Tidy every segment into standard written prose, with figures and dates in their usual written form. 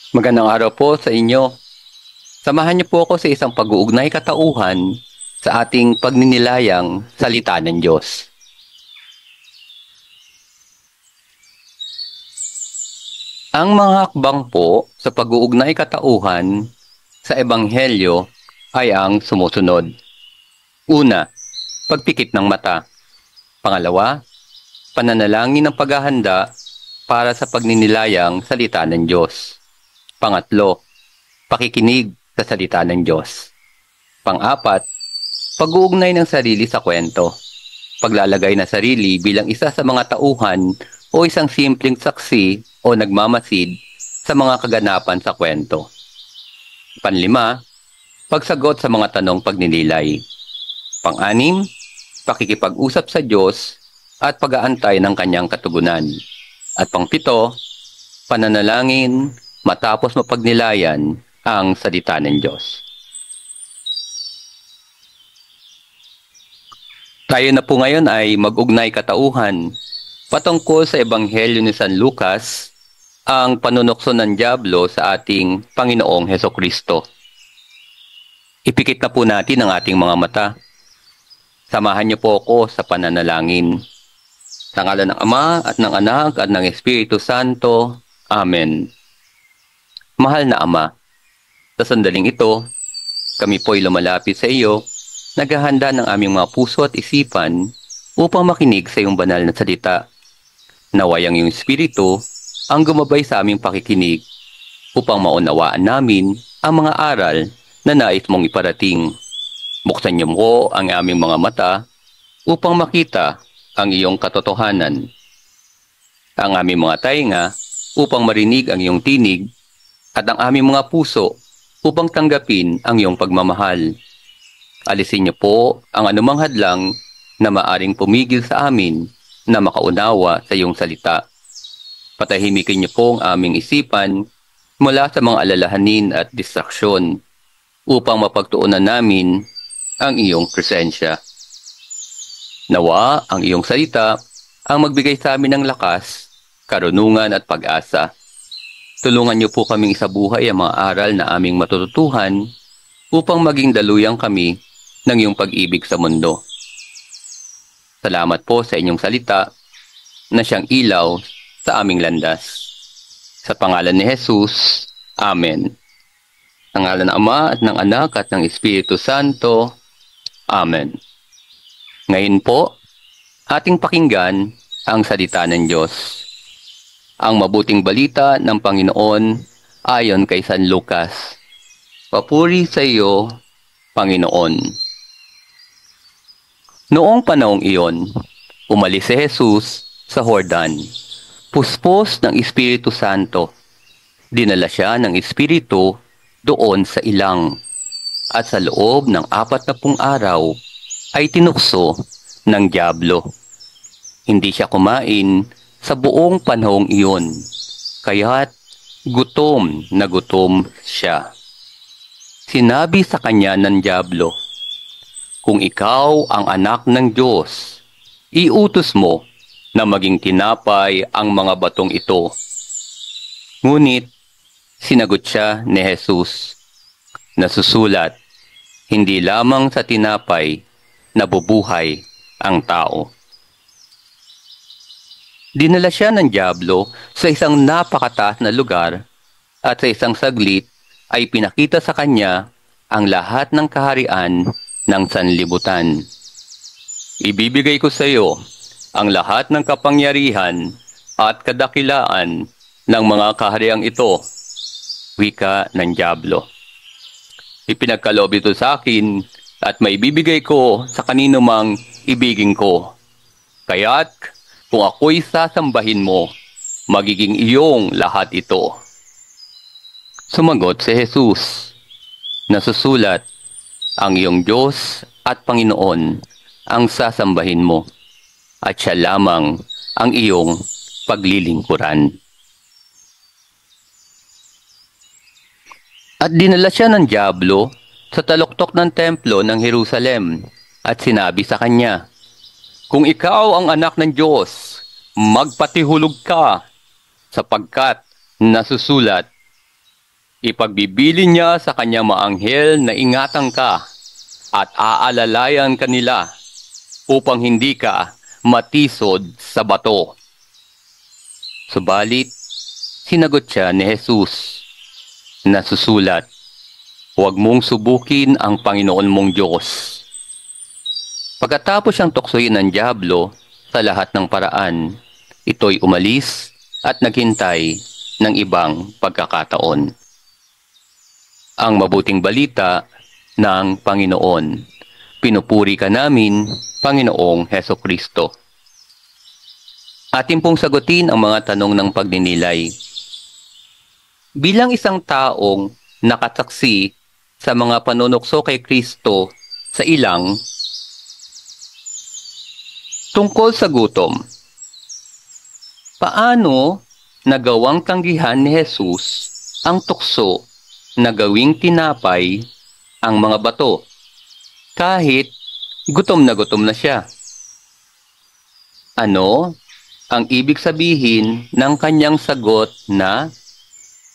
Magandang araw po sa inyo. Samahan niyo po ako sa isang pag-uugnay katauhan sa ating pagninilayang salita ng Diyos. Ang mga hakbang po sa pag-uugnay katauhan sa Ebanghelyo ay ang sumusunod. Una, pagpikit ng mata. Pangalawa, pananalangin ng paghahanda para sa pagninilayang salita ng Diyos. Pangatlo, pakikinig sa salita ng Diyos. Pang-apat, pag-uugnay ng sarili sa kwento. Paglalagay ng sarili bilang isa sa mga tauhan o isang simpleng saksi o nagmamasid sa mga kaganapan sa kwento. Panlima, pagsagot sa mga tanong pagninilay. Pang-anim, pakikipag-usap sa Diyos at pag-aantay ng kanyang katugunan. At pang-pito, pananalangin matapos mapagnilayan ang salita ng Diyos. Tayo na po ngayon ay mag-ugnay katauhan patungkol sa Ebanghelyo ni San Lucas, ang panunukso ng dyablo sa ating Panginoong Hesukristo. Ipikit na po natin ang ating mga mata. Samahan niyo po ako sa pananalangin. Sa ngalan ng Ama at ng Anak at ng Espiritu Santo. Amen. Mahal na Ama, sa sandaling ito, kami po'y lumalapit sa iyo, naghahanda ng aming mga puso at isipan upang makinig sa iyong banal na salita. Naway ang iyong Espiritu ang gumabay sa aming pakikinig upang maunawaan namin ang mga aral na nais mong iparating. Buksan niyo mo ang aming mga mata upang makita ang iyong katotohanan. Ang aming mga tainga upang marinig ang iyong tinig at ang aming mga puso upang tanggapin ang iyong pagmamahal. Alisin niyo po ang anumang hadlang na maaring pumigil sa amin na makaunawa sa iyong salita. Patahimikin niyo po ang aming isipan mula sa mga alalahanin at distraksyon upang mapagtuunan namin ang iyong presensya. Nawa ang iyong salita ang magbigay sa amin ng lakas, karunungan at pag-asa. Tulungan niyo po kaming isabuhay ang mga aral na aming matututuhan upang maging daluyang kami ng iyong pag-ibig sa mundo. Salamat po sa inyong salita na siyang ilaw sa aming landas. Sa pangalan ni Jesus, Amen. Sa ngalan ng Ama at ng Anak at ng Espiritu Santo, Amen. Ngayon po, ating pakinggan ang salita ng Diyos. Ang mabuting balita ng Panginoon ayon kay San Lucas. Papuri sa iyo, Panginoon. Noong panahong iyon, umalis si Jesus sa Jordan. Puspos ng Espiritu Santo. Dinala siya ng Espiritu doon sa ilang. At sa loob ng 40 araw ay tinukso ng dyablo. Hindi siya kumain sa buong panahong iyon, kaya't gutom na gutom siya. Sinabi sa kanya ng dyablo, "Kung ikaw ang anak ng Diyos, iutos mo na maging tinapay ang mga batong ito." Ngunit sinagot siya ni Jesus, "Nasusulat, hindi lamang sa tinapay nabubuhay ang tao." Dinala siya ng dyablo sa isang napakataas na lugar at sa isang saglit ay pinakita sa kanya ang lahat ng kaharian ng sanlibutan. "Ibibigay ko sa iyo ang lahat ng kapangyarihan at kadakilaan ng mga kahariang ito," wika ng dyablo. "Ipinagkaloob ito sa akin at maibibigay ko sa kanino mang ibigin ko. Kaya't kung ako'y sasambahin mo, magiging iyong lahat ito." Sumagot si Jesus, "Nasusulat, ang iyong Diyos at Panginoon ang sasambahin mo, at siya lamang ang iyong paglilingkuran." At dinala siya ng dyablo sa taluktok ng templo ng Jerusalem at sinabi sa kanya, "Kung ikaw ang anak ng Diyos, magpatihulog ka, sapagkat nasusulat, Ipagbibilin niya sa kanyang maanghel na ingatan ka at aalalayan kanila upang hindi ka matisod sa bato. Subalit, sinagot siya ni Jesus, nasusulat, huwag mong subukin ang Panginoon mong Diyos. Pagkatapos siyang tuksoyin ng dyablo sa lahat ng paraan, ito'y umalis at naghintay ng ibang pagkakataon. Ang mabuting balita ng Panginoon. Pinupuri ka namin, Panginoong Hesukristo. Atin pong sagutin ang mga tanong ng pagninilay. Bilang isang taong nakasaksi sa mga panunukso kay Kristo sa ilang, tungkol sa gutom, paano nagawang tanggihan ni Jesus ang tukso na gawing tinapay ang mga bato kahit gutom na siya? Ano ang ibig sabihin ng kanyang sagot na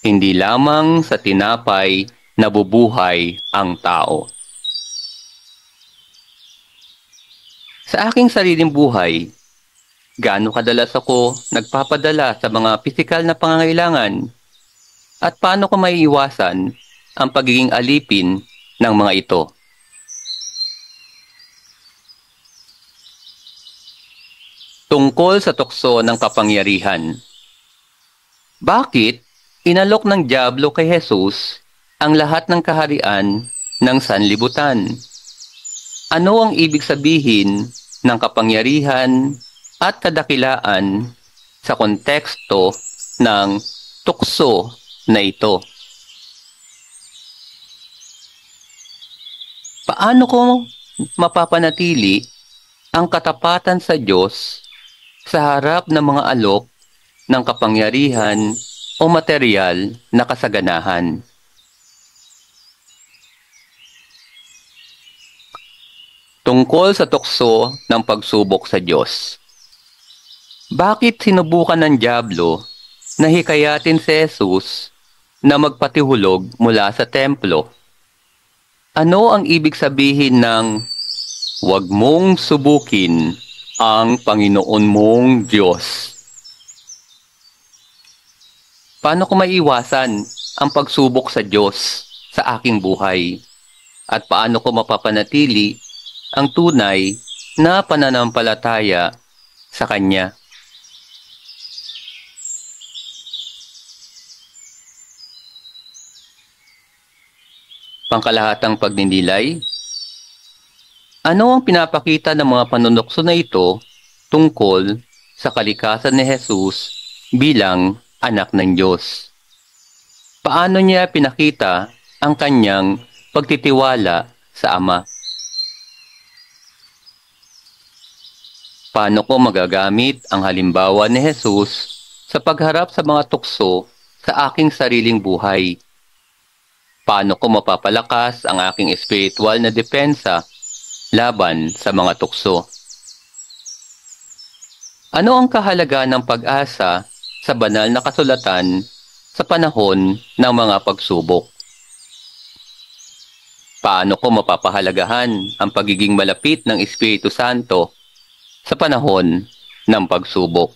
hindi lamang sa tinapay nabubuhay ang tao? Sa aking sariling buhay, gaano kadalas ako nagpapadala sa mga pisikal na pangangailangan? At paano ko maiiwasan ang pagiging alipin ng mga ito? Tungkol sa tukso ng kapangyarihan. Bakit inalok ng dyablo kay Jesus ang lahat ng kaharian ng sanlibutan? Ano ang ibig sabihin ng kapangyarihan at kadakilaan sa konteksto ng tukso na ito? Paano ko mapapanatili ang katapatan sa Diyos sa harap ng mga alok ng kapangyarihan o material na kasaganahan? Tungkol sa tukso ng pagsubok sa Diyos. Bakit sinubukan ng dyablo na hikayatin si Jesus na magpatihulog mula sa templo? Ano ang ibig sabihin ng huwag mong subukin ang Panginoon mong Diyos? Paano ko maiiwasan ang pagsubok sa Diyos sa aking buhay? At paano ko mapapanatili ang tunay na pananampalataya sa Kanya? Pangkalahatang pagninilay. Ano ang pinapakita ng mga panunukso na ito tungkol sa kalikasan ni Jesus bilang anak ng Diyos? Paano niya pinakita ang kanyang pagtitiwala sa Ama? Paano ko magagamit ang halimbawa ni Jesus sa pagharap sa mga tukso sa aking sariling buhay? Paano ko mapapalakas ang aking espiritual na depensa laban sa mga tukso? Ano ang kahalagaan ng pag-asa sa banal na kasulatan sa panahon ng mga pagsubok? Paano ko mapapahalagahan ang pagiging malapit ng Espiritu Santo sa panahon ng pagsubok?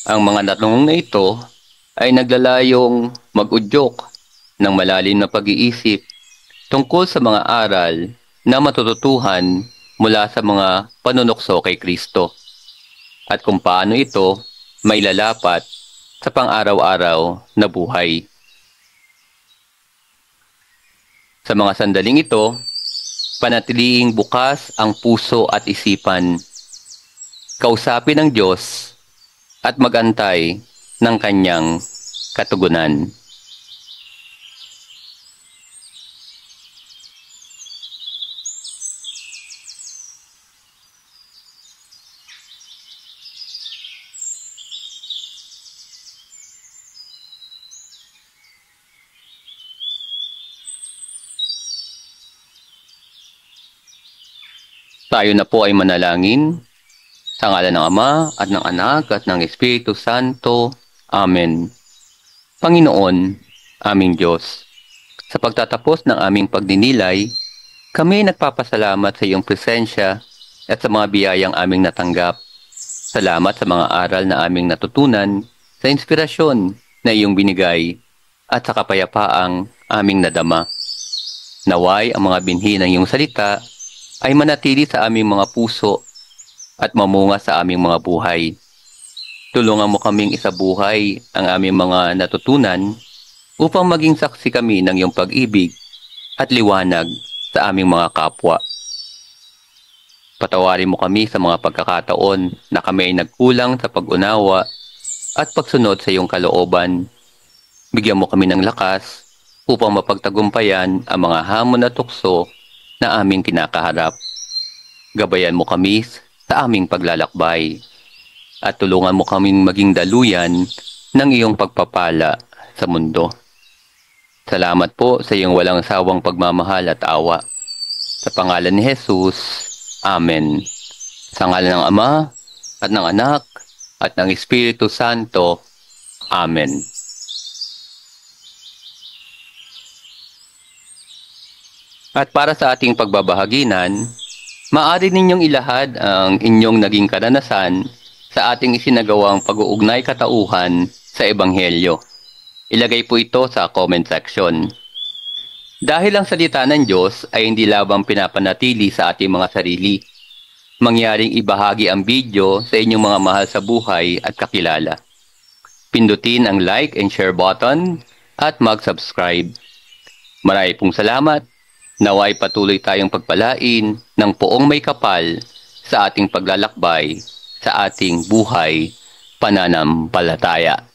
Ang mga tanong na ito ay naglalayong mag-udyok ng malalim na pag-iisip tungkol sa mga aral na matututuhan mula sa mga panunukso kay Kristo at kung paano ito may lalapat sa pang-araw-araw na buhay. Sa mga sandaling ito, panatiliing bukas ang puso at isipan, kausapin ang Diyos at mag-antay ng Kanyang katugunan. Tayo na po ay manalangin sa ngalan ng Ama at ng Anak at ng Espiritu Santo. Amen. Panginoon, aming Diyos, sa pagtatapos ng aming pagdinilay, kami nagpapasalamat sa iyong presensya at sa mga biyayang aming natanggap. Salamat sa mga aral na aming natutunan, sa inspirasyon na iyong binigay, at sa kapayapaang aming nadama. Naway ang mga binhi ng iyong salita ay manatili sa aming mga puso at mamunga sa aming mga buhay. Tulungan mo kaming isabuhay ang aming mga natutunan upang maging saksi kami ng iyong pag-ibig at liwanag sa aming mga kapwa. Patawarin mo kami sa mga pagkakataon na kami ay nagkulang sa pag-unawa at pagsunod sa iyong kalooban. Bigyan mo kami ng lakas upang mapagtagumpayan ang mga hamon at tukso na aming kinakaharap. Gabayan mo kami sa aming paglalakbay at tulungan mo kaming maging daluyan ng iyong pagpapala sa mundo. Salamat po sa iyong walang sawang pagmamahal at awa. Sa pangalan ni Jesus, Amen. Sa ngalan ng Ama, at ng Anak, at ng Espiritu Santo, Amen. At para sa ating pagbabahaginan, maaari ninyong ilahad ang inyong naging karanasan sa ating isinagawang pag-uugnay katauhan sa Ebanghelyo. Ilagay po ito sa comment section. Dahil ang salita ng Diyos ay hindi labang pinapanatili sa ating mga sarili, mangyaring ibahagi ang video sa inyong mga mahal sa buhay at kakilala. Pindutin ang like and share button at mag-subscribe. Marami pong salamat. Naway patuloy tayong pagpalain ng poong may kapal sa ating paglalakbay sa ating buhay pananampalataya.